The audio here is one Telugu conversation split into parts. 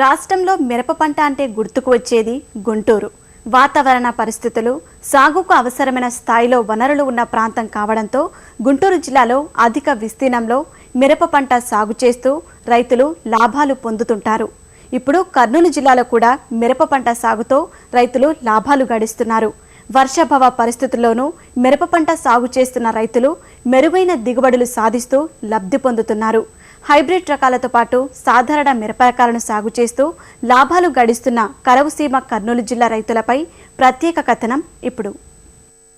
రాష్ట్రంలో మిరప పంట అంటే గుర్తుకు వచ్చేది గుంటూరు. వాతావరణ పరిస్థితులు, సాగుకు అవసరమైన స్థాయిలో వనరులు ఉన్న ప్రాంతం కావడంతో గుంటూరు జిల్లాలో అధిక విస్తీర్ణంలో మిరప పంట సాగు చేస్తూ రైతులు లాభాలు పొందుతుంటారు. ఇప్పుడు కర్నూలు జిల్లాలో కూడా మిరప పంట సాగుతో రైతులు లాభాలు గడిస్తున్నారు. వర్షాభావ పరిస్థితుల్లోనూ మిరప పంట సాగు చేస్తున్న రైతులు మెరుగైన దిగుబడులు సాధిస్తూ లబ్ధి పొందుతున్నారు. హైబ్రిడ్ రకాలతో పాటు సాధారణ మిరప రకాలను సాగు చేస్తూ లాభాలు గడిస్తున్న కరవుసీమ కర్నూలు జిల్లా రైతులపై ప్రత్యేక కథనం ఇప్పుడు.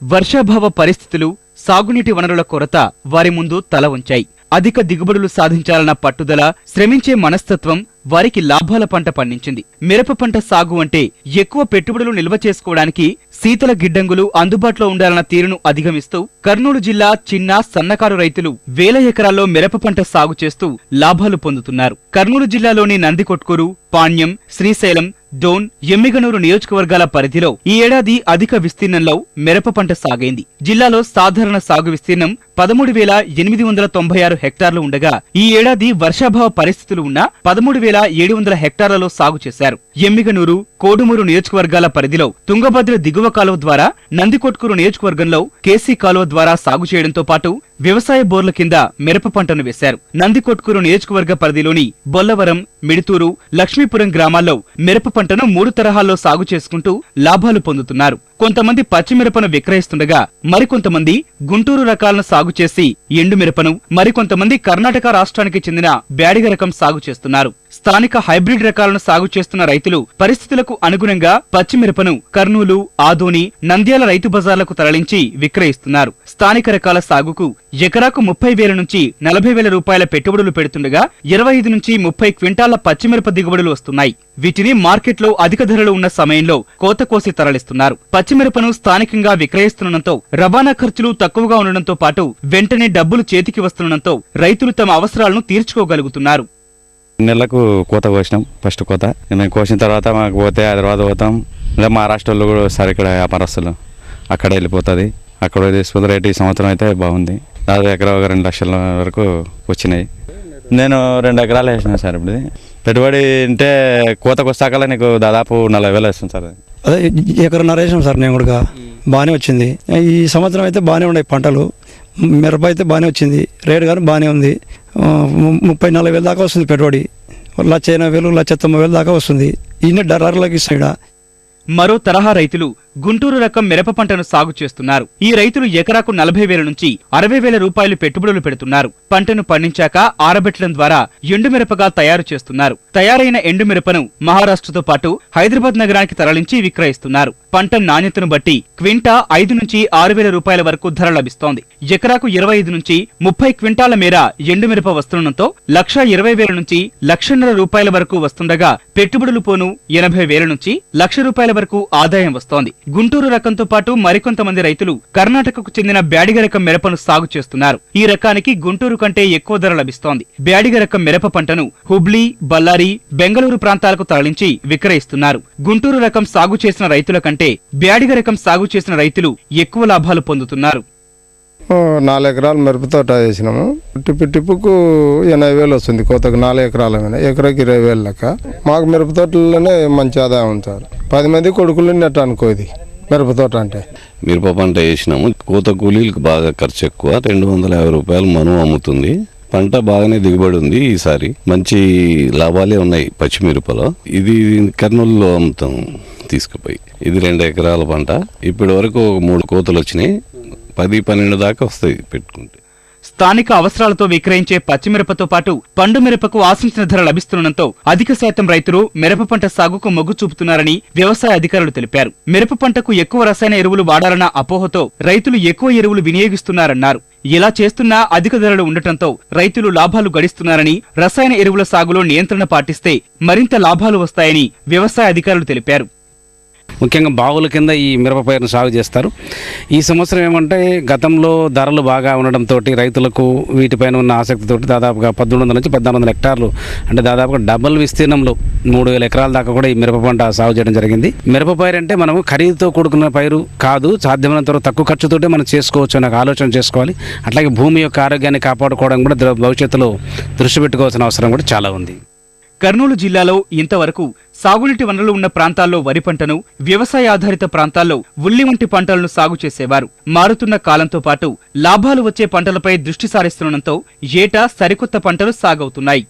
వర్షాభావ పరిస్థితులు, సాగునీటి వనరుల కొరత వారి ముందు తల వంచాయి. అధిక దిగుబడులు సాధించాలన్న పట్టుదల, శ్రమించే మనస్తత్వం వారికి లాభాల పంట పండించింది. మిరప పంట సాగు అంటే ఎక్కువ పెట్టుబడులు నిల్వ చేసుకోవడానికి శీతల గిడ్డంగులు అందుబాటులో ఉండాలన్న తీరును అధిగమిస్తూ కర్నూలు జిల్లా చిన్న, సన్నకారు రైతులు వేల ఎకరాల్లో మిరప పంట సాగు చేస్తూ లాభాలు పొందుతున్నారు. కర్నూలు జిల్లాలోని నందికొట్కూరు, పాణ్యం, శ్రీశైలం, డోన్, ఎమ్మిగనూరు నియోజకవర్గాల పరిధిలో ఈ ఏడాది అధిక విస్తీర్ణంలో మిరప పంట సాగైంది. జిల్లాలో సాధారణ సాగు విస్తీర్ణం 13,896 హెక్టార్లు ఉండగా ఈ ఏడాది వర్షాభావ పరిస్థితులు ఉన్న 13,700 హెక్టార్లలో సాగు చేశారు. ఎమ్మిగనూరు, కోడుమూరు నియోజకవర్గాల పరిధిలో తుంగభద్ర దిగువ కాలువ ద్వారా, నందికొట్కూరు నియోజకవర్గంలో కేసీ కాలువ ద్వారా సాగు చేయడంతో పాటు వ్యవసాయ బోర్ల కింద మిరప పంటను వేశారు. నందికొట్కూరు నియోజకవర్గ పరిధిలోని బొల్లవరం, మిడుతూరు, లక్ష్మీపురం గ్రామాల్లో మిరప పంటను 3 తరహాల్లో సాగు చేసుకుంటూ లాభాలు పొందుతున్నారు. కొంతమంది పచ్చిమిరపను విక్రయిస్తుండగా మరికొంతమంది గుంటూరు రకాలను సాగు చేసి ఎండుమిరపను, మరికొంతమంది కర్ణాటక రాష్ట్రానికి చెందిన బ్యాడిగ రకం సాగు చేస్తున్నారు. స్థానిక హైబ్రిడ్ రకాలను సాగు చేస్తున్న రైతులు పరిస్థితులకు అనుగుణంగా పచ్చిమిరపను కర్నూలు, ఆదోని, నంద్యాల రైతు బజార్లకు తరలించి విక్రయిస్తున్నారు. స్థానిక రకాల సాగుకు ఎకరాకు 30,000 నుంచి 40,000 రూపాయల పెట్టుబడులు పెడుతుండగా 25 నుంచి 30 క్వింటాల పచ్చిమిరప దిగుబడులు వస్తున్నాయి. వీటిని మార్కెట్లో అధిక ధరలు ఉన్న సమయంలో కోత కోసి తరలిస్తున్నారు. పచ్చిమిరపను స్థానికంగా విక్రయిస్తుండటంతో రవాణా ఖర్చులు తక్కువగా ఉండడంతో పాటు వెంటనే డబ్బులు చేతికి వస్తుండటంతో రైతులు తమ అవసరాలను తీర్చుకోగలుగుతున్నారు. నెలకు కోత కోసినాం. ఫస్ట్ కోత మేము కోసిన తర్వాత మాకు పోతే హైదరాబాద్ పోతాం, లేదా మహారాష్ట్రలో కూడా వస్తారు ఇక్కడ వ్యాపారస్తులు, అక్కడ వెళ్ళిపోతుంది. అక్కడ తీసుకున్న రేటు ఈ సంవత్సరం అయితే బాగుంది. దాదాపు ఎకరా 2 లక్షల వరకు వచ్చినాయి. నేను 2 ఎకరాలు వేసినాను సార్. ఇప్పుడు పెట్టుబడి అంటే కోతకు వస్తాకల్లా నీకు దాదాపు 40,000 వస్తుంది సార్. అదే ఎకరన్నర వేసినాం సార్. నేను కూడా బాగానే వచ్చింది. ఈ సంవత్సరం అయితే బాగానే ఉన్నాయి పంటలు. మిరప అయితే బాగానే వచ్చింది, రేటు కానీ బాగానే ఉంది. 30,000-40,000 దాకా వస్తుంది పెట్టుబడి. 1,80,000, 1,90,000 దాకా వస్తుంది. ఈయన ధరలకు ఇస్తాడు. మరో తరహా రైతులు గుంటూరు రకం మిరప పంటను సాగు చేస్తున్నారు. ఈ రైతులు ఎకరాకు 40,000 నుంచి 60,000 రూపాయలు పెట్టుబడులు పెడుతున్నారు. పంటను పండించాక ఆరబెట్టడం ద్వారా ఎండుమిరపగా తయారు చేస్తున్నారు. తయారైన ఎండుమిరపను మహారాష్ట్రతో పాటు హైదరాబాద్ నగరానికి తరలించి విక్రయిస్తున్నారు. పంట నాణ్యతను బట్టి క్వింటా 5 నుంచి 6,000 రూపాయల వరకు ధర లభిస్తోంది. ఎకరాకు 25 నుంచి 30 క్వింటాల మేర ఎండుమిరప వస్తుండటంతో 1,20,000 నుంచి 1,50,000 రూపాయల వరకు వస్తుండగా పెట్టుబడులు పోను 80,000 నుంచి 1,00,000 రూపాయల వరకు ఆదాయం వస్తోంది. గుంటూరు రకంతో పాటు మరికొంతమంది రైతులు కర్ణాటకకు చెందిన బ్యాడిగ రకం మిరపను సాగు చేస్తున్నారు. ఈ రకానికి గుంటూరు కంటే ఎక్కువ ధర లభిస్తోంది. బ్యాడిగ రకం మిరప పంటను హుబ్లీ, బళ్ళారి, బెంగళూరు ప్రాంతాలకు తరలించి విక్రయిస్తున్నారు. గుంటూరు రకం సాగు చేసిన రైతుల కంటే బ్యాడిగ రకం సాగు చేసిన రైతులు ఎక్కువ లాభాలు పొందుతున్నారు. 4 ఎకరాలు మిరప తోట వేసినాము. టిప్పుకు 80,000 వస్తుంది. కోతకు 4 ఎకరాల మీద ఎకరాకి 20,000 లెక్క. మాకు మిరప తోటలోనే మంచి ఆదాయం ఉంది సార్. 10 మంది కొడుకులు ఉన్నట్టు అనుకో. ఇది మిరప తోట అంటే మిరప పంట వేసినాము. కోత కూలీలకు బాగా ఖర్చు ఎక్కువ, 250 రూపాయలు మనం అమ్ముతుంది. పంట బాగానే దిగుబడి ఉంది. ఈసారి మంచి లాభాలే ఉన్నాయి పచ్చిమిరపలో. ఇది కర్నూలులో అమ్ముతాం తీసుకుపోయి. ఇది 2 ఎకరాల పంట. ఇప్పటి వరకు 3 కోతలు వచ్చినాయి. 10-12 దాకా వస్తాయి పెట్టుకుంటే. స్థానిక అవసరాలతో విక్రయించే పచ్చిమిరపతో పాటు పండు మిరపకు ఆశించిన ధర లభిస్తుండటంతో అధిక శాతం రైతులు మిరప పంట సాగుకు మొగ్గు చూపుతున్నారని వ్యవసాయ అధికారులు తెలిపారు. మిరప పంటకు ఎక్కువ రసాయన ఎరువులు వాడాలన్న అపోహతో రైతులు ఎక్కువ ఎరువులు వినియోగిస్తున్నారన్నారు. ఇలా చేస్తున్నా అధిక ధరలు ఉండటంతో రైతులు లాభాలు గడిస్తున్నారని, రసాయన ఎరువుల సాగులో నియంత్రణ పాటిస్తే మరింత లాభాలు వస్తాయని వ్యవసాయ అధికారులు తెలిపారు. ముఖ్యంగా బావుల కింద ఈ మిరప పైరును సాగు చేస్తారు. ఈ సంవత్సరం ఏమంటే గతంలో ధరలు బాగా ఉండడంతో రైతులకు వీటిపైన ఉన్న ఆసక్తితో దాదాపుగా 1,300 నుంచి 1,400 హెక్టార్లు అంటే దాదాపుగా డబుల్ విస్తీర్ణంలో 3,000 ఎకరాల దాకా కూడా ఈ మిరప పంట సాగు చేయడం జరిగింది. మిరప పైరు అంటే మనము ఖరీదుతో కూడుకున్న పైరు కాదు, సాధ్యమైనంత తక్కువ ఖర్చుతోటే మనం చేసుకోవచ్చు అనే ఆలోచన చేసుకోవాలి. అట్లాగే భూమి యొక్క ఆరోగ్యాన్ని కాపాడుకోవడం కూడా భవిష్యత్తులో దృష్టి పెట్టుకోవాల్సిన అవసరం కూడా చాలా ఉంది. కర్నూలు జిల్లాలో ఇంతవరకు సాగునీటి వనరులు ఉన్న ప్రాంతాల్లో వరి పంటను, వ్యవసాయ ఆధారిత ప్రాంతాల్లో ఉల్లి వంటి పంటలను సాగు చేసేవారు. మారుతున్న కాలంతో పాటు లాభాలు వచ్చే పంటలపై దృష్టి సారిస్తుండటంతో ఏటా సరికొత్త పంటలు సాగవుతున్నాయి.